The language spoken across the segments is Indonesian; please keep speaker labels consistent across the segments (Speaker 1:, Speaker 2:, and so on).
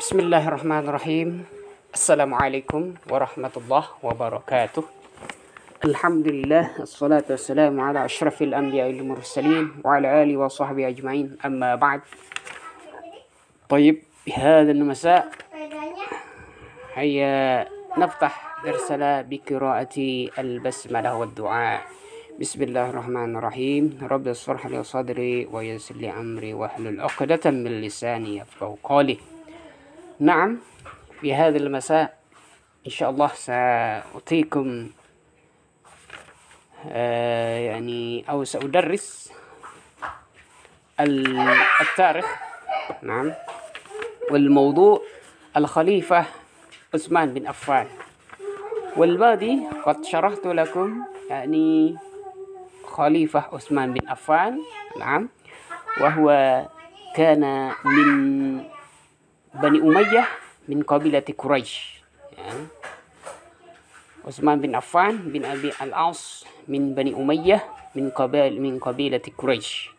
Speaker 1: Bismillahirrahmanirrahim. Assalamualaikum warahmatullahi wabarakatuh. Alhamdulillah, assalatu wassalamu ala ashrafil anbiya'i wal mursalin wa ala alihi wa sahbihi ajma'in. Amma ba'd. طيب بهذا المساء هيا نفتح درسنا بقراءة البسملة والدعاء. بسم الله الرحمن الرحيم. رب اشرح لي صدري ويسر لي أمري واحلل عقدة من لساني يفقهوا قولي. نعم، في هذا المساء إن شاء الله سأعطيكم أو سأدرس التاريخ. نعم، والموضوع الخليفة عثمان بن عفان. والماضي قد شرحت لكم خليفة عثمان بن عفان. نعم، وهو كان من بني أمية من قبيلة قريش. عثمان بن عفان بن أبي العاص من بني أمية من قبيلة قريش.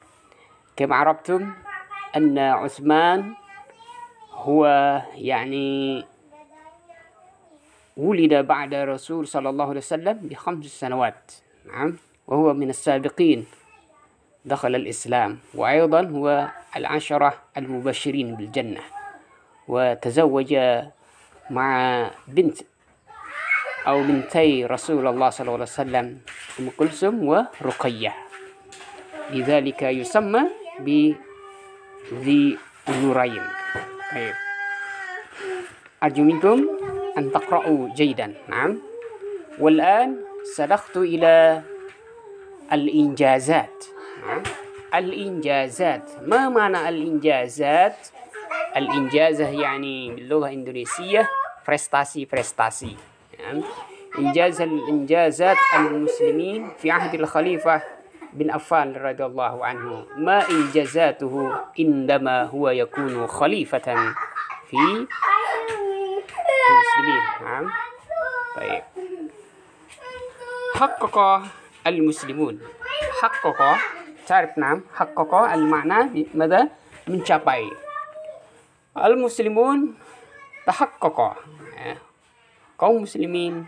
Speaker 1: كما عرفتم أن عثمان هو ولد بعد رسول صلى الله عليه وسلم ب5 سنوات. نعم، وهو من السابقين دخل الإسلام، وأيضا هو العشرة المبشرين بالجنة، وتزوج مع بنتي رسول الله صلى الله عليه وسلم أم كلثوم ورقية، لذلك يسمى بذي النورين. طيب، أرجو منكم أن تقرأوا جيدا. نعم، والآن سنخطو إلى الإنجازات. نعم، الإنجازات. ما معنى الإنجازات؟ الإنجازة باللغة الإندونيسية prestasi. إنجازات المسلمين في عهد الخليفة بن عفان رضي الله عنه. ما إنجازاته عندما هو يكون خليفة في المسلمين. نعم، طيب. حقق المسلمون. تعرف؟ نعم، حقق المعنى ماذا؟ mencapai. Al-Muslimun tahaqqaqa. Kaum muslimin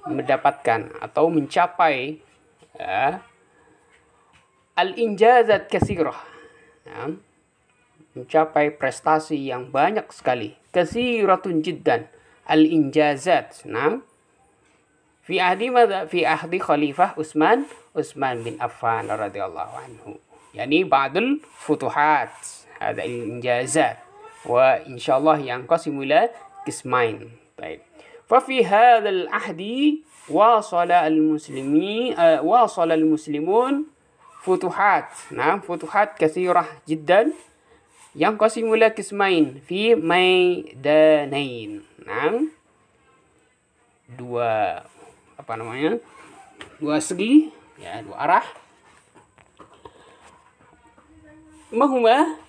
Speaker 1: mendapatkan atau mencapai al-injazat katsirah. Mencapai prestasi yang banyak sekali. Katsiratun jiddan al-injazat. Nah, fi ahdi Khalifah Utsman bin Affan radhiyallahu anhu. Ba'dul futuhat. Hada al-injazat. وإن شاء الله ينقسم إلى قسمين. طيب، ففي هذا العهد واصل المسلمون فتوحات. نعم، فتوحات كثيرة جدا ينقسم إلى قسمين في ميدانين. نعم، dua segi, dua arah. ما هما؟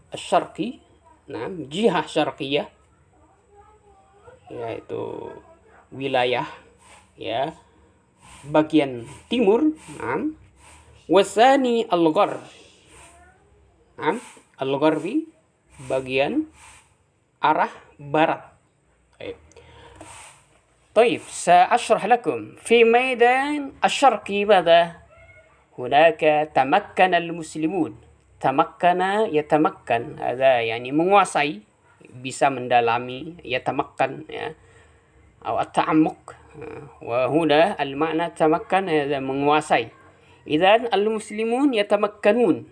Speaker 1: الشرقي. Nah, jihah syarqiyah, yaitu wilayah bagian timur. Nah, wasani al-gharb. Nah, al-gharbi bagian arah barat. طيب سأشرح لكم في ميدان الشرقي ماذا؟ هناك تمكن المسلمون. Yatamakkan, ada menguasai, bisa mendalami, yatamakkan atau at-ta'ammuq. Wa huna al-ma'na tamakkan, menguasai. Idzan al-muslimun yatamakkanun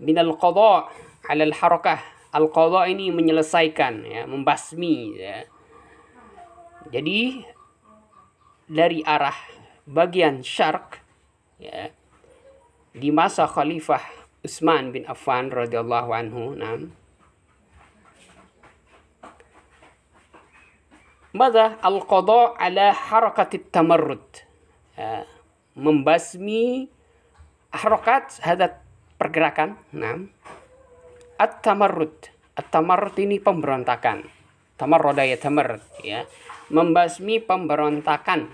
Speaker 1: min al-qada' 'ala al-harakah. Al-qada' ini menyelesaikan, membasmi. Jadi dari arah bagian syarq di masa Khalifah Utsman bin Affan radhiyallahu anhu. Mada al-qada' ala harakat at-tamarrud. Membasmi harakat, ada pergerakan. At-tamarrud. At-tamarrud ini pemberontakan. Tamarrada yatamarrad, membasmi pemberontakan.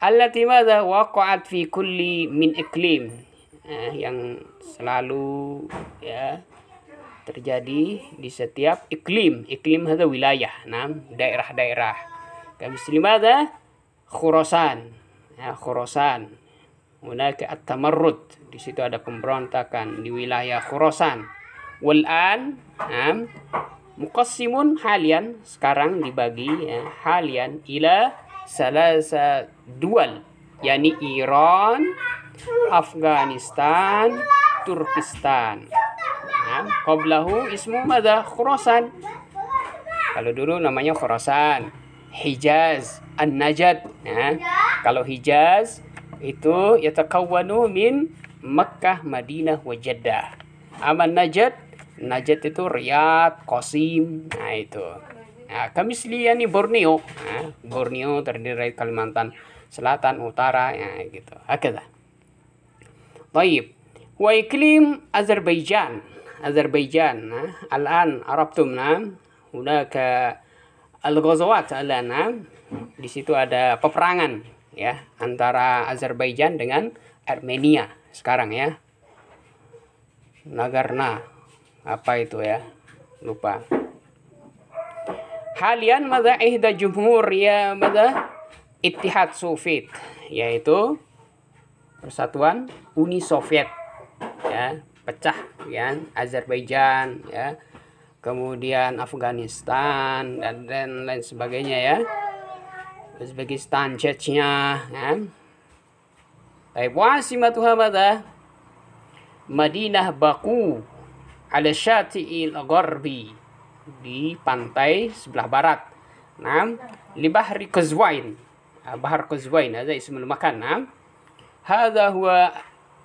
Speaker 1: Allati madza waqa'at fi kulli min iklim, yang selalu terjadi di setiap iklim. Iklim itu wilayah, daerah-daerah. Kamisli mada? Khurasan. Ya, Khurasan. Hunaka at-tamarrud. Di situ ada pemberontakan di wilayah Khurasan. Wal'an, muqassimun halian, sekarang dibagi ya, halian ila salasa dual, yakni Iran, Afghanistan, Turkistan. Qablahu ismu mada? Khurasan. Kalau dulu namanya Khurasan. Hijaz, An-Najd. Kalau Hijaz itu yatakawwanu min Makkah, Madinah, wa Jeddah. Aman Najd itu Riyadh, Qasim. Nah itu. Nah, kamisli yani Borneo. Borneo terdiri dari Kalimantan Selatan, Utara, ya gitu. Hakada. Baik. Wa iklim Azerbaijan. Al-an Arabtum hunaka al-ghazawat al-an. Di situ ada peperangan ya antara Azerbaijan dengan Armenia sekarang ya. Nagorno apa itu ya? Lupa. Halian mada ihda jumhur ya mada Ittihad Soviet, yaitu Persatuan Uni Soviet ya, pecah ya, Azerbaijan ya, kemudian Afghanistan dan lain sebagainya ya, Uzbekistan, Chechnya ya. Baik, wasimatuha mada Madinah Baku ala syati'il gharbi, di pantai sebelah barat. Li bahri Qazwain. Bahar Qazwain ada ismul makan. Hadha huwa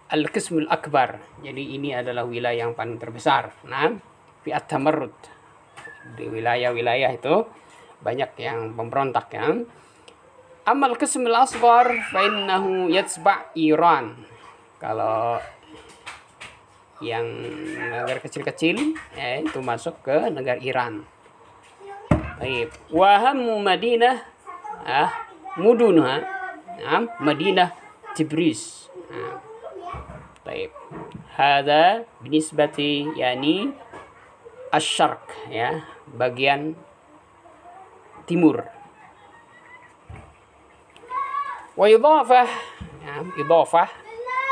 Speaker 1: al-qismul akbar. Jadi ini adalah wilayah yang paling terbesar. Fi at-tamarrud. Di wilayah-wilayah itu banyak yang pemberontak ya. Amal qismul asghar fa innahu yatsba' Iran. Kalau yang negara kecil-kecil ya, itu masuk ke negara Iran. Baik. Wa hammu Madinah mudunha Madinah Tibris. Baik. Hada binisbati yani asy-syarq ya, bagian timur. Wa idhafah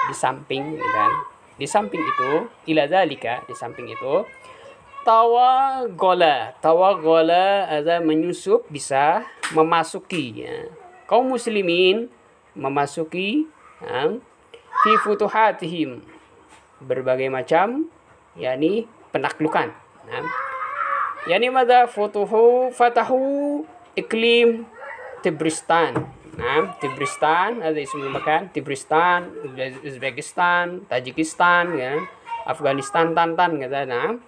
Speaker 1: di samping dan di samping itu ila dzalika, di samping itu tawagola ada menyusup, bisa memasuki ya, kaum muslimin memasuki fi futuhatihim, berbagai macam yakni penaklukan. Yani mada fatahu iklim Tibristan. Tibristan ada ismul makan, Tibristan, Uzbekistan, Tajikistan ya, Afghanistan, Tantan kata.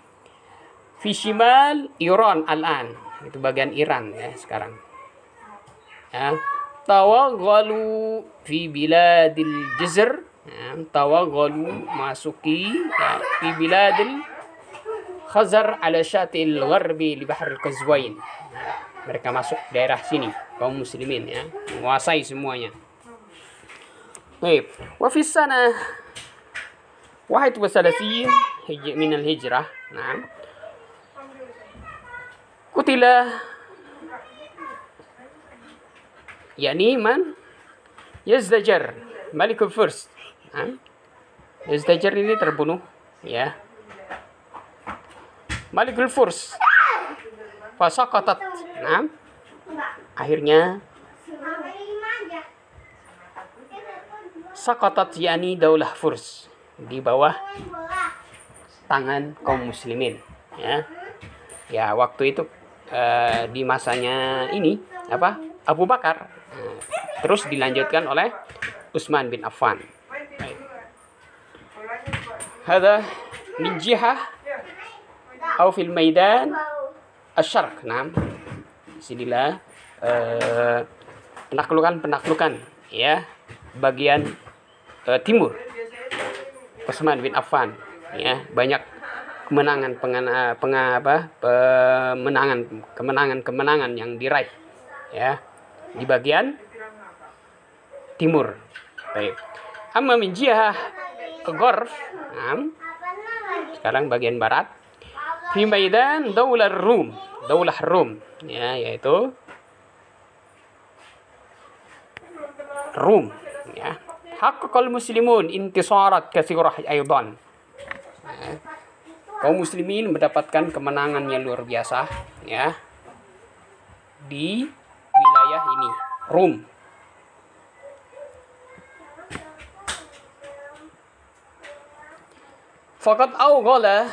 Speaker 1: Fi shimal Iran al-an, itu bagian Iran ya sekarang. Ya. Tawaghalu fi biladil Jazr, tawaghalu masuki ya, fi biladil Khazar ala syatil gharbi li bahr al-Qazwain. Mereka masuk daerah sini, kaum muslimin ya, menguasai semuanya. Baik, wa fi sana 31 min al-hijrah. Kutila yakni man Yazdajar Malikul Furs. Yazdajar ini terbunuh ya, Malikul Furs. Fasaqatat. Akhirnya saqatat yani daulah Furs, di bawah tangan kaum muslimin ya. Ya, waktu itu di masanya ini Abu Bakar, terus dilanjutkan oleh Utsman bin Affan. Hada min jihah atau fil maidan asy-syarq. Sinilah penaklukan ya, bagian timur Utsman bin Affan ya, banyak kemenangan yang diraih ya di bagian timur. Baik. Amma min jihah gharb, sekarang bagian barat, fi maidan daulah Rum, daulah Rum, ya, yaitu Rum, ya. Haqqaqal muslimun intisarat katsirah aidan. Ya. Kaum muslimin mendapatkan kemenangan yang luar biasa, ya, di wilayah ini, Rum. Faqad awghala,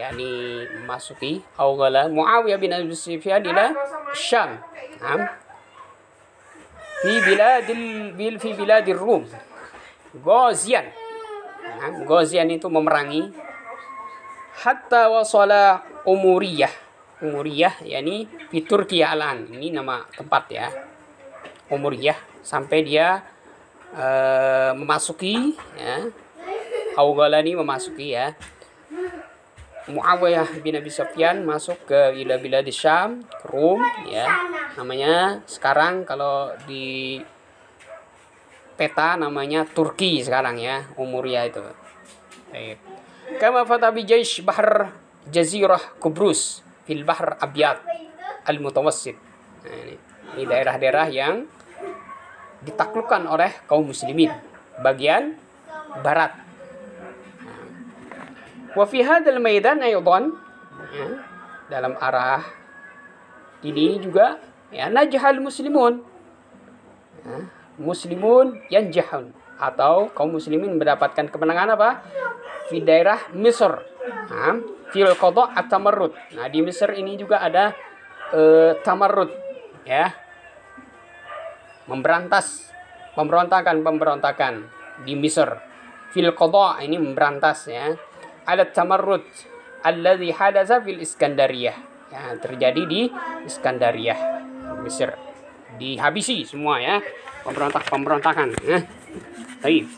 Speaker 1: yakni memasuki awghala Muawiyah bin Abi Sufyan ila Syam. Fi biladir Rum. Ghazian. Ghazian itu memerangi hatta wasala Umuriyah. Umuriyah yakni di Turki alan. Ini nama tempat, ya. Umuriyah, sampai dia memasuki, ya. Awghala ini memasuki, ya. Muawiyah bin Abi Sufyan masuk ke wilayah di Syam, Rum, ya. Namanya sekarang kalau di peta namanya Turki sekarang, ya, Umuriyah itu. Baik. Kama fatabi jaish Bahr Jazirah Kubrus fil Bahr Abyad al-Mutawassit. Nah, ini daerah-daerah yang ditaklukkan oleh kaum muslimin bagian barat. Wa fi hadzal maidan aidan, ya, dalam arah ini juga, ya, najhal muslimun, ya, muslimun yanjahun, atau kaum muslimin mendapatkan kemenangan apa? Di daerah Mesir, fil qada' at-tamarrud. Nah, di Mesir ini juga ada tamarrud, ya, memberantas pemberontakan di Mesir. Fil qada' ini memberantas, ya, ada tamarrud alladzi hadatsa fil Iskandariyah, ya, terjadi di Iskandariyah, Mesir. Dihabisi semua, ya, pemberontakan, ya. Baik.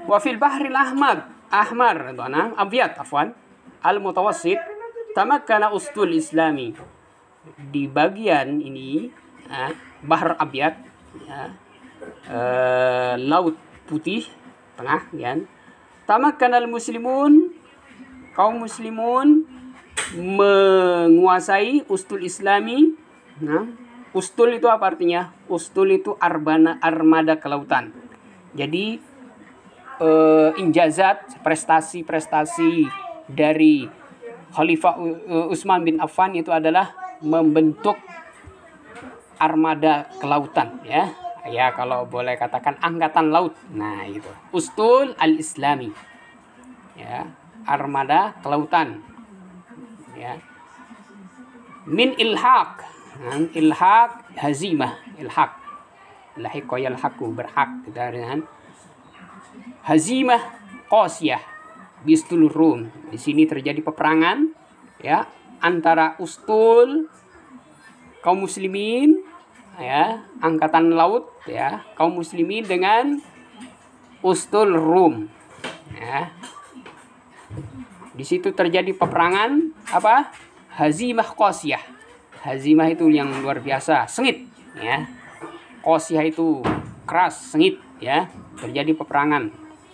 Speaker 1: Wa fil Bahril Ahmar, Abyad al-Mutawassit tamakkana ustul Islami. Di bagian ini, ya, Bahr Abyad, ya, laut putih tengah, kan. Tamakkanal muslimun, kaum muslimun menguasai ustul Islami. Nah, ustul itu apa artinya? Ustul itu armada kelautan. Jadi injazat, prestasi-prestasi dari Khalifah Utsman bin Affan itu adalah membentuk armada kelautan, ya. Ya, kalau boleh katakan angkatan laut. Nah, itu ustul al-Islami, ya, armada kelautan, ya. Min ilhaq, hazimah, ilhaq, lahiqa yalhaqu, berhak, dari hazimah qasiyah bistul Rum. Di sini terjadi peperangan, ya, antara ustul kaum muslimin, ya, angkatan laut, ya, kaum muslimin dengan ustul Rum, ya. Di situ terjadi peperangan apa? Hazimah qasiyah. Hazimah itu yang luar biasa, sengit, ya. Qasiyah itu keras, sengit, ya. Terjadi peperangan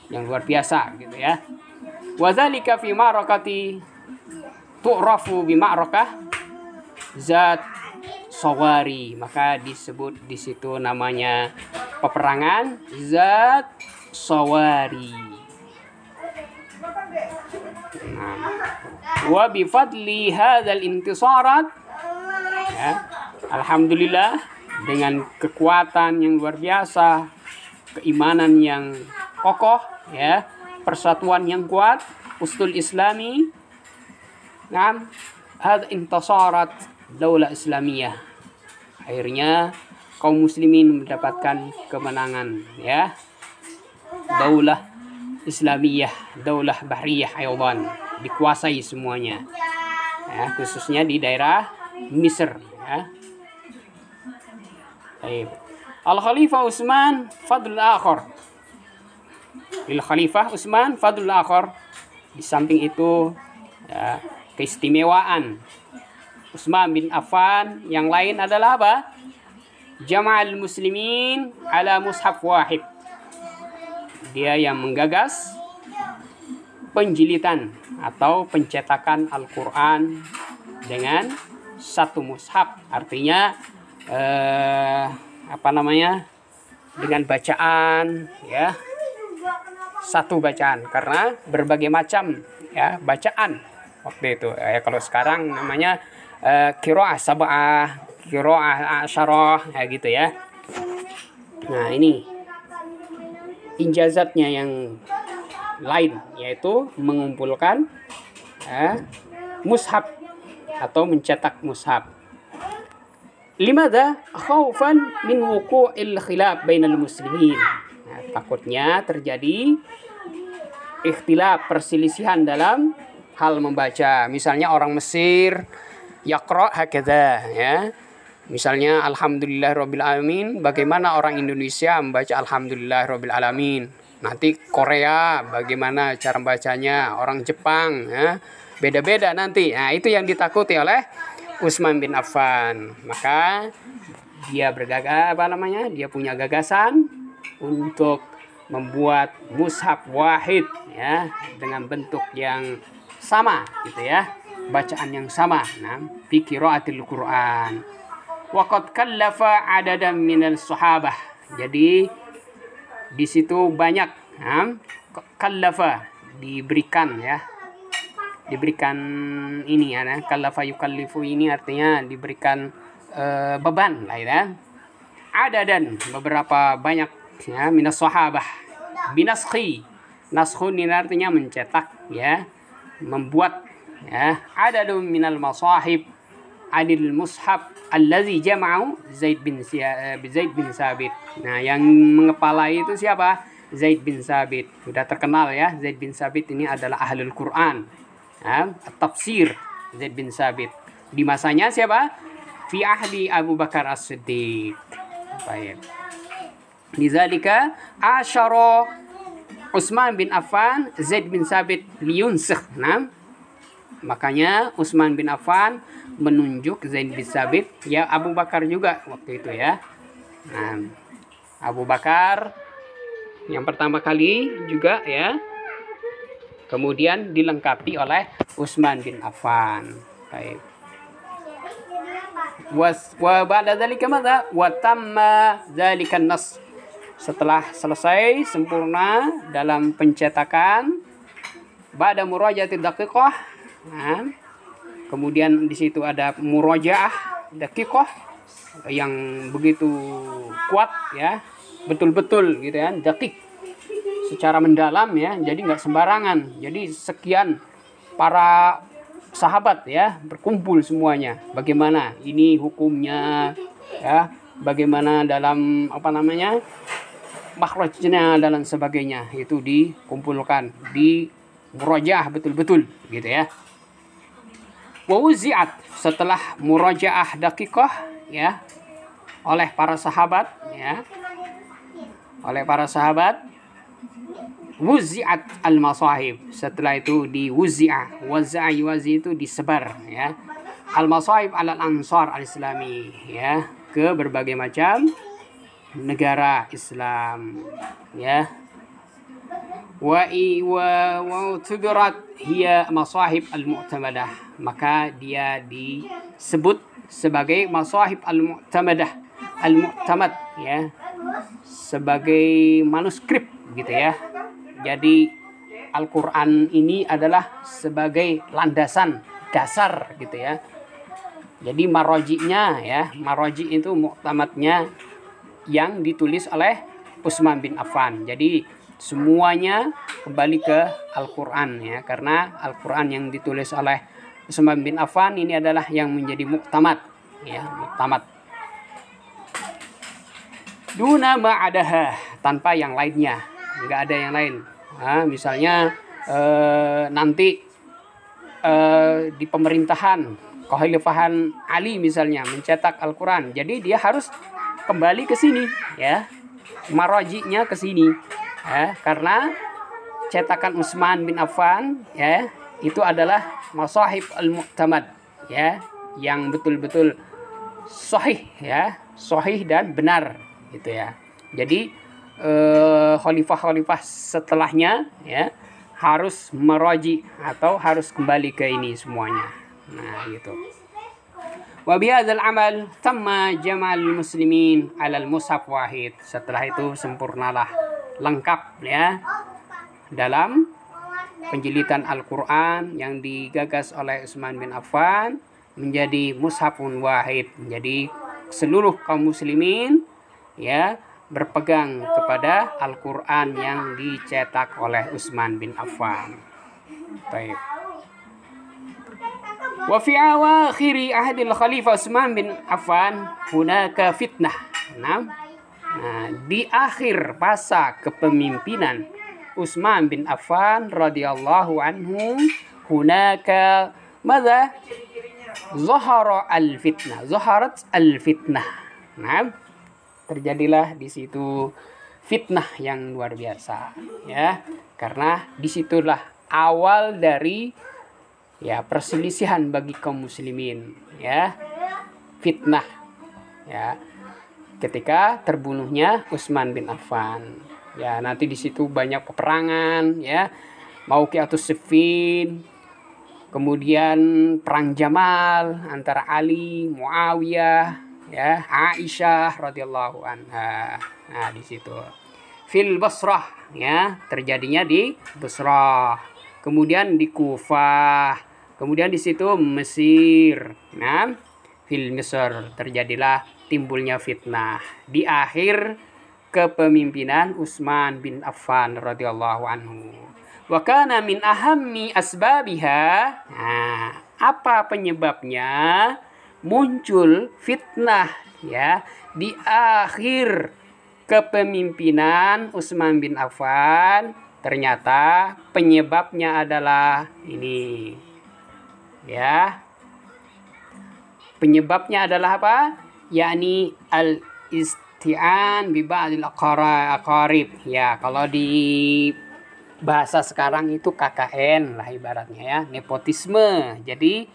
Speaker 1: yang luar biasa, gitu, ya. Wa dzalika fi ma'rakati tu'rafu bi ma'rakah Zat Sawari. Maka disebut di situ namanya peperangan Zat Sawari. Nah, wa bi fadli hadzal intisarat, ya, alhamdulillah, dengan kekuatan yang luar biasa, keimanan yang kokoh, ya, persatuan yang kuat, ustul Islami. Nah, had intasarat daulah Islamiyah. Akhirnya kaum muslimin mendapatkan kemenangan, ya. Daulah Islamiyah, daulah Bahriyah aidan, dikuasai semuanya, ya, khususnya di daerah Mesir, ya. Baik. Al-Khalifah Utsman fadlul akhar. Lil Khalifah Utsman fadlul akhar. Di samping itu, ya, keistimewaan Utsman bin Affan yang lain adalah apa? Jama'al muslimin ala mushaf wahid. Dia yang menggagas penjilitan atau pencetakan Al-Quran dengan satu mushaf, artinya dengan bacaan, ya, satu bacaan, karena berbagai macam ya bacaan waktu itu. Kalau sekarang namanya qiraah sab'ah, qiraah asyarah, ya gitu ya. Nah, ini injazatnya yang lain, yaitu mengumpulkan mushaf atau mencetak mushaf. Limadha? Khaufan min wuqu'il khilaf bainal muslimin. Nah, takutnya terjadi ikhtilaf, perselisihan dalam hal membaca. Misalnya orang Mesir yaqra hakadha, ya. Misalnya alhamdulillahirabbil alamin, bagaimana orang Indonesia membaca alhamdulillahirabbil alamin. Nanti Korea bagaimana cara bacanya, orang Jepang, ya. Beda-beda nanti. Nah, itu yang ditakuti oleh Utsman bin Affan. Maka dia dia punya gagasan untuk membuat mushaf wahid, ya, dengan bentuk yang sama gitu ya, bacaan yang sama. Nah, fi qiraatil Qur'an. Wa qad kallafa adadan minal sahabah. Jadi di situ banyak kallafa, diberikan, ya. Diberikan ini, ya, kallafa yukallifu ini artinya diberikan beban lah, ya. Ada dan beberapa banyak, ya, minas sahabah binaskhi. Naskhun ini artinya mencetak, ya, membuat, ya. Ada minal masahib adil mushaf allazi jama'u Zaid bin Sabit. Nah, yang mengepalai itu siapa? Zaid bin Sabit. Sudah terkenal, ya, Zaid bin Sabit ini adalah ahlul Quran. Tafsir Zaid bin Sabit di masanya siapa? Fi ahli Abu Bakar As-Siddiq. Baik. Lidzalika asyara Utsman bin Affan Zaid bin Sabit liyunsikh. Nah, makanya Utsman bin Affan menunjuk Zaid bin Sabit, ya, Abu Bakar juga waktu itu, ya. Nah, Abu Bakar yang pertama kali juga, ya. Kemudian dilengkapi oleh Utsman bin Affan. Baik. Wa ba'da dzalika madza? Wa tamma dzalikan nas. Setelah selesai sempurna dalam pencetakan, ba'da murajaatid daqiqah. Nah, kemudian di situ ada murajaah daqiqah yang begitu kuat, ya. Betul-betul gitu, ya, daqiq, secara mendalam, ya, jadi nggak sembarangan. Jadi sekian para sahabat, ya, berkumpul semuanya. Bagaimana ini hukumnya, ya, bagaimana dalam makhrajnya dan sebagainya, itu dikumpulkan, di murajaah betul-betul gitu, ya. Wa wuzi'at, setelah murajaah daqiqah, ya, oleh para sahabat, ya, oleh para sahabat, wuzi'at al-masahib. Setelah itu diwuzi'ah, waza'a yuwazi itu disebar, ya, al-masahib alal ansar al-islami, ya, ke berbagai macam negara Islam, ya. Wa tubirat hiya masahib al-mu'tamadah, maka dia disebut sebagai masahib al-mu'tamadah, al-mu'tamad, ya, sebagai manuskrip gitu, ya. Jadi Al-Quran ini adalah sebagai landasan dasar gitu, ya. Jadi maroji'nya, ya, maroji itu mu'tamadnya yang ditulis oleh Utsman bin Affan. Jadi semuanya kembali ke Al-Quran, ya, karena Al-Quran yang ditulis oleh Utsman bin Affan ini adalah yang menjadi muktamad, ya, muktamad. Duna ma'adaha, tanpa yang lainnya, nggak ada yang lain. Nah, misalnya nanti di pemerintahan Kekhalifahan Ali misalnya mencetak Al-Quran, jadi dia harus kembali ke sini, ya, marojinya ke sini, ya, karena cetakan Utsman bin Affan, ya, itu adalah masahib al-mu'tamad, ya, yang betul-betul sahih, ya, sahih dan benar gitu, ya. Jadi khalifah-khalifah setelahnya, ya, harus meroji atau harus kembali ke ini semuanya. Nah, gitu. Wa bihadzal amal tamma jamal muslimin 'alal mushaf wahid. Setelah itu sempurnalah, lengkap ya dalam penjilitan Al-Qur'an yang digagas oleh Utsman bin Affan menjadi mushafun wahid. Jadi seluruh kaum muslimin ya berpegang kepada Al-Qur'an yang dicetak oleh Utsman bin Affan. Baik. Wa fi awakhiri ahdil Khalifah Utsman bin Affan hunaka fitnah. Nah, di akhir masa kepemimpinan Utsman bin Affan radhiyallahu anhu hunaka madza zaharat al-fitnah. Nah, terjadilah di situ fitnah yang luar biasa ya, karena disitulah awal dari ya perselisihan bagi kaum muslimin ya, fitnah ya, ketika terbunuhnya Utsman bin Affan ya. Nanti di situ banyak peperangan ya, Mauqi'atus Siffin, kemudian perang Jamal antara Ali, Muawiyah ya, Aisyah radhiyallahu anha. Nah, di situ fil Basrah ya, terjadinya di Basrah, kemudian di Kufah, kemudian di situ Mesir. Nah, fil Misr terjadilah timbulnya fitnah di akhir kepemimpinan Utsman bin Affan radhiyallahu anhu. Wa kana min ahammi asbabiha. Nah, apa penyebabnya muncul fitnah ya di akhir kepemimpinan Utsman bin Affan? Ternyata penyebabnya adalah ini ya. Penyebabnya adalah apa? Yakni al-isti'an bi ba'dil aqarib. Ya, kalau di bahasa sekarang itu KKN lah ibaratnya ya, nepotisme. Jadi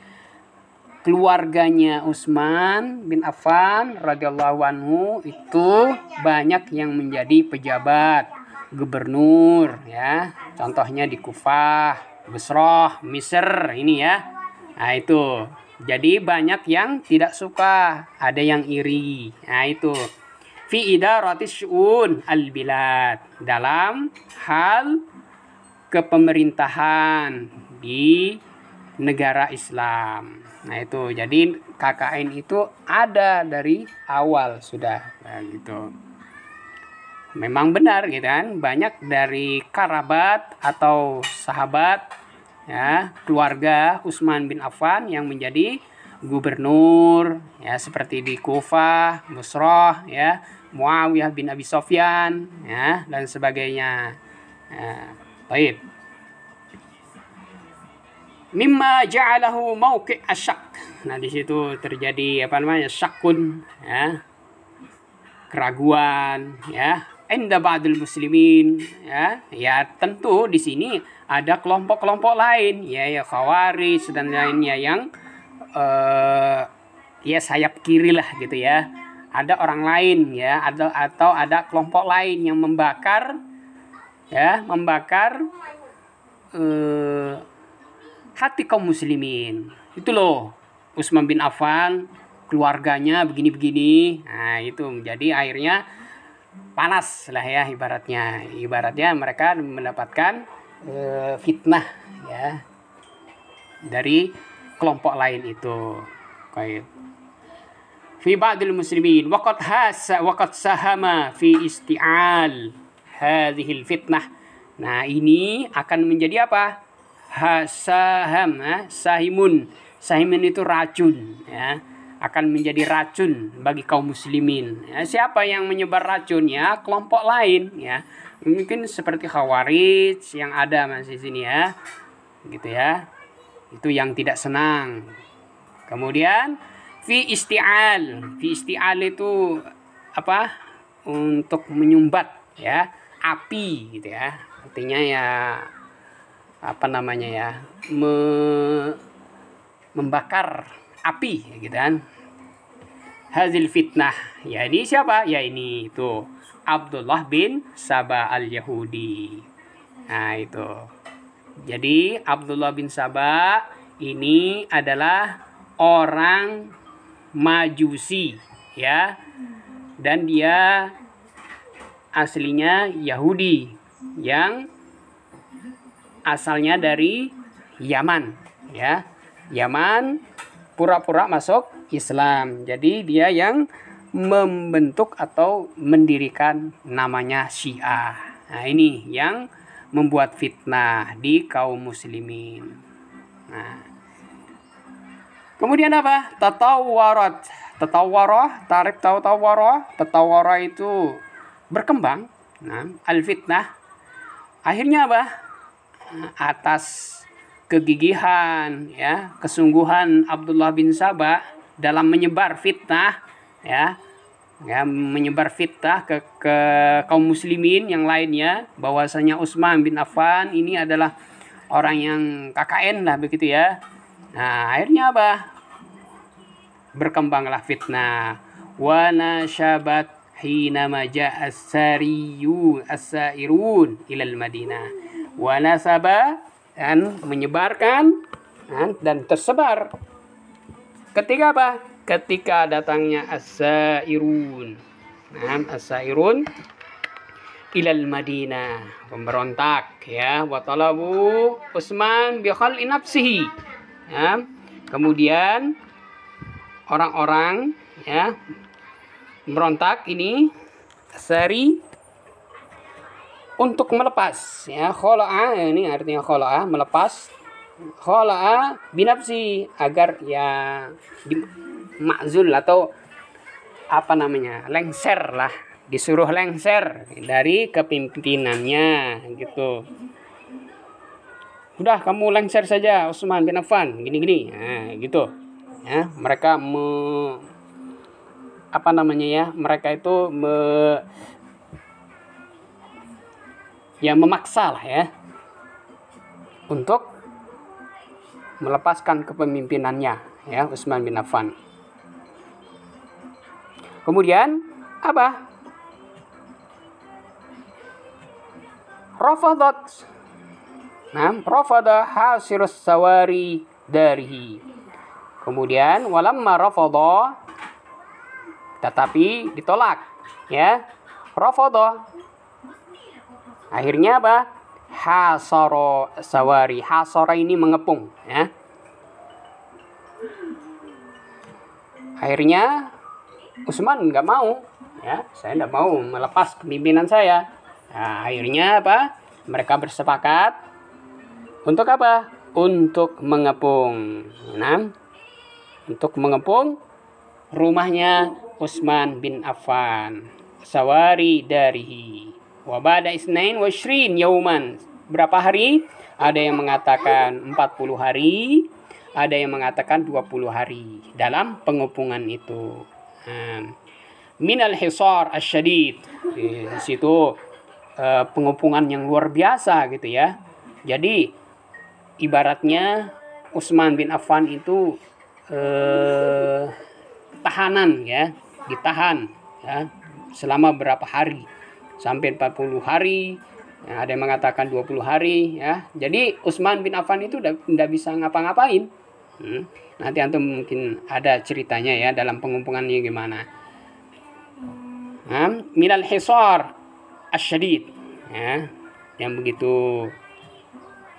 Speaker 1: keluarganya Utsman bin Affan radhiyallahu anhu itu banyak yang menjadi pejabat, gubernur ya. Contohnya di Kufah, Basrah, Mesir ini ya. Nah, itu. Jadi banyak yang tidak suka, ada yang iri. Nah, itu. Fi idaratis syu'un al-bilad, dalam hal kepemerintahan di negara Islam. Nah, itu. Jadi KKN itu ada dari awal sudah. Nah, gitu. Memang benar gitu kan, banyak dari kerabat atau sahabat ya, keluarga Utsman bin Affan yang menjadi gubernur ya, seperti di Kufah, Basrah ya, Muawiyah bin Abi Sufyan ya, dan sebagainya. Baik. Mimma ja'alahu mauqi' asyak. Nah, di situ terjadi apa namanya? Syakun ya. Keraguan ya. Inda ba'dul muslimin ya. Ya, tentu di sini ada kelompok-kelompok lain ya, Khawarij dan lainnya yang ya sayap kiri lah gitu ya. Ada orang lain ya, atau ada kelompok lain yang membakar hati kaum muslimin. Itu loh, Utsman bin Affan keluarganya begini-begini. Nah, itu menjadi akhirnya panas lah ya, ibaratnya mereka mendapatkan fitnah ya dari kelompok lain itu. Kayak fi ba'dil muslimin waqad sahama fi isti'al hadhil fitnah. Nah, ini akan menjadi apa? Sahimun itu racun ya, akan menjadi racun bagi kaum muslimin ya. Siapa yang menyebar racun ya? Kelompok lain ya, mungkin seperti Khawarij yang ada masih sini ya, gitu ya. Itu yang tidak senang. Kemudian fi isti'al itu apa? Untuk menyumbat ya, api gitu ya. Artinya ya apa namanya ya, membakar api gitu kan. Hazil fitnah ya, ini siapa ya? Ini itu Abdullah bin Saba al-Yahudi. Nah, itu Jadi Abdullah bin Saba ini adalah orang Majusi, ya, dan dia aslinya Yahudi yang asalnya dari Yaman, ya. Yaman pura-pura masuk Islam. Jadi dia yang membentuk atau mendirikan namanya Syiah. Nah, ini yang membuat fitnah di kaum muslimin. Nah, kemudian apa? Tatawwarat. Tatawwarah, tarik tatawwarah. Tatawwarah itu berkembang. Nah, al-fitnah. Akhirnya apa? Atas kegigihan, ya, kesungguhan Abdullah bin Saba dalam menyebar fitnah, ya, menyebar fitnah ke kaum muslimin yang lainnya, bahwasanya Utsman bin Affan ini adalah orang yang KKN lah begitu ya. Nah, akhirnya apa? Berkembanglah fitnah. Wa nashabat hina maja as-sairun ilal Madinah. Wa nasaba, dan menyebarkan dan tersebar. Ketika apa? Ketika datangnya as-sairun. Nah, as-sairun ilal Madinah, pemberontak, ya, wa talabu Utsman bi khal'i nafsihi. Ya, kemudian orang-orang, ya, berontak ini seri untuk melepas, ya, khola'a, ini artinya khola'a, melepas, khola'a binafsi, agar ya makzul atau apa namanya, lengser lah, disuruh lengser dari kepemimpinannya gitu. Udah, kamu lengser saja Utsman bin Affan, gini-gini, nah, gitu. Ya, mereka apa namanya ya, mereka itu memaksa lah ya untuk melepaskan kepemimpinannya, ya, Utsman bin Affan. Kemudian apa? Rafadat. Nah, rafada hasirus sawari darihi. Kemudian walamma rafada, tetapi ditolak, ya. Rafada. Akhirnya apa? Hasara sawari. Hasara ini mengepung, ya. Akhirnya Utsman nggak mau, ya, saya nggak mau melepas kepemimpinan saya. Nah, akhirnya apa? Mereka bersepakat untuk apa? Untuk mengepung, nah, untuk mengepung rumahnya Utsman bin Affan, sawari darihi. Wa ba'da isnain wa ishrin yauman. Berapa hari? Ada yang mengatakan 40 hari, ada yang mengatakan 20 hari dalam pengepungan itu. Minal hisar asyadid. Di situ pengepungan yang luar biasa gitu ya. Jadi ibaratnya Utsman bin Affan itu tahanan, ya, ditahan, ya, selama berapa hari, sampai 40 hari, ya, ada yang mengatakan 20 hari, ya. Jadi Utsman bin Affan itu tidak bisa ngapa-ngapain. Nanti antum mungkin ada ceritanya ya dalam pengepungannya gimana. Minal hisar asyadid, ya, yang begitu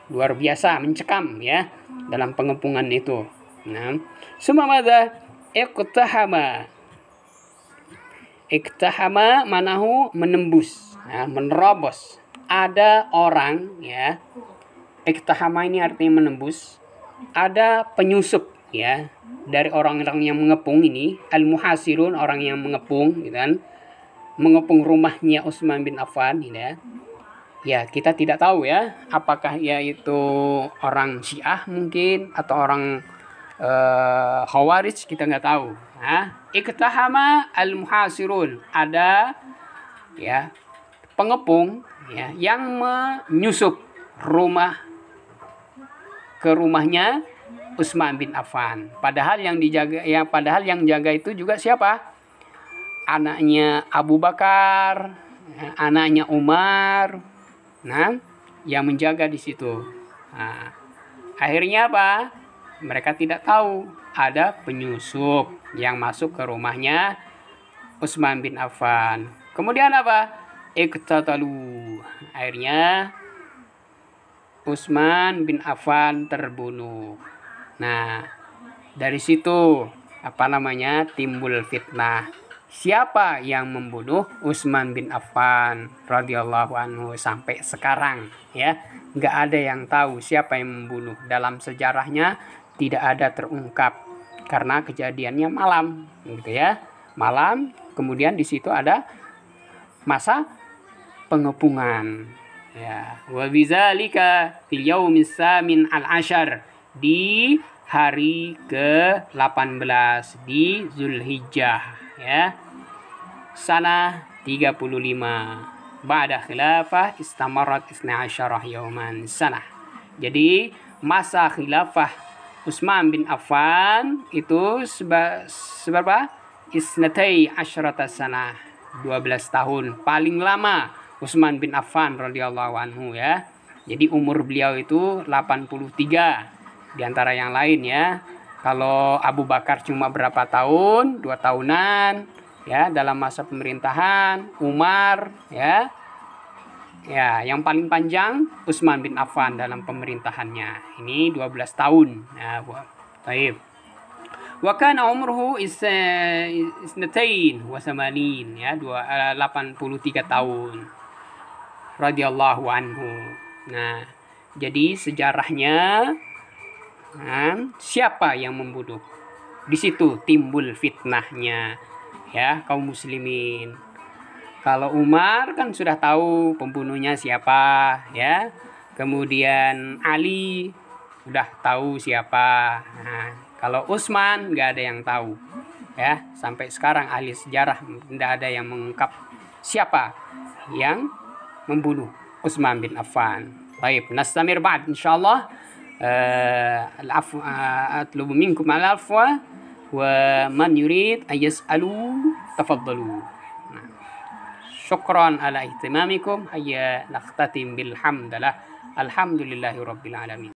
Speaker 1: luar biasa, mencekam, ya, dalam pengepungan itu. Nah, summa madza iqtahama. Iqtahama manahu menembus, ya, menerobos. Ada orang, ya. Iqtahama ini artinya menembus. Ada penyusup, ya, dari orang-orang yang mengepung ini, al-muhasirun, orang yang mengepung, gitu kan, mengepung rumahnya Utsman bin Affan, gitu ya. Ya, kita tidak tahu ya, apakah ya itu orang Syiah mungkin atau orang Khawarij, kita nggak tahu. Iqtahama al-muhasirun, ada, ya, pengepung, ya, yang menyusup ke rumahnya Utsman bin Affan. Padahal yang dijaga, ya, padahal yang jaga itu juga siapa? Anaknya Abu Bakar, anaknya Umar. Nah, yang menjaga di situ. Nah, akhirnya apa? Mereka tidak tahu ada penyusup yang masuk ke rumahnya Utsman bin Affan. Kemudian apa? Iqtatalu. Akhirnya Utsman bin Affan terbunuh. Nah, dari situ timbul fitnah. Siapa yang membunuh Utsman bin Affan radhiyallahu anhu sampai sekarang, ya? Nggak ada yang tahu siapa yang membunuh. Dalam sejarahnya tidak ada terungkap karena kejadiannya malam, gitu ya. Malam, kemudian di situ ada masa pengepungan. Ya, wa bidzalika fil yaumis samin al-ashar, di hari ke-18 di Zulhijjah, ya. Sana 35 ba'da khilafah istamarat 12 yauman sana. Jadi masa khilafah Utsman bin Affan itu seberapa? Isnatai asyrata sana, 12 tahun paling lama Utsman bin Affan radhiyallahu anhu, ya. Jadi umur beliau itu 83 di antara yang lain, ya. Kalau Abu Bakar cuma berapa tahun? 2 tahunan, ya, dalam masa pemerintahan Umar, ya. Ya, yang paling panjang Utsman bin Affan dalam pemerintahannya. Ini 12 tahun. Ya, baik. Wa kana umruhu isnatain wa samanin, ya, 83 tahun radhiyallahu anhu. Nah, jadi sejarahnya, siapa yang membunuh? Di situ timbul fitnahnya, ya, kaum muslimin. Kalau Umar kan sudah tahu pembunuhnya siapa, ya. Kemudian Ali sudah tahu siapa. Nah, kalau Utsman nggak ada yang tahu, ya. Sampai sekarang ahli sejarah tidak ada yang mengungkap siapa yang membunuh Utsman bin Affan. Baik, nastamir ba'd insyaallah. Atlubu minkum al-afwa wa man yurid an yas'alu tafaddalu. Syukran ala ihtimamikum. Hayya naqtatim bilhamdallah. Alhamdulillahi rabbil alamin.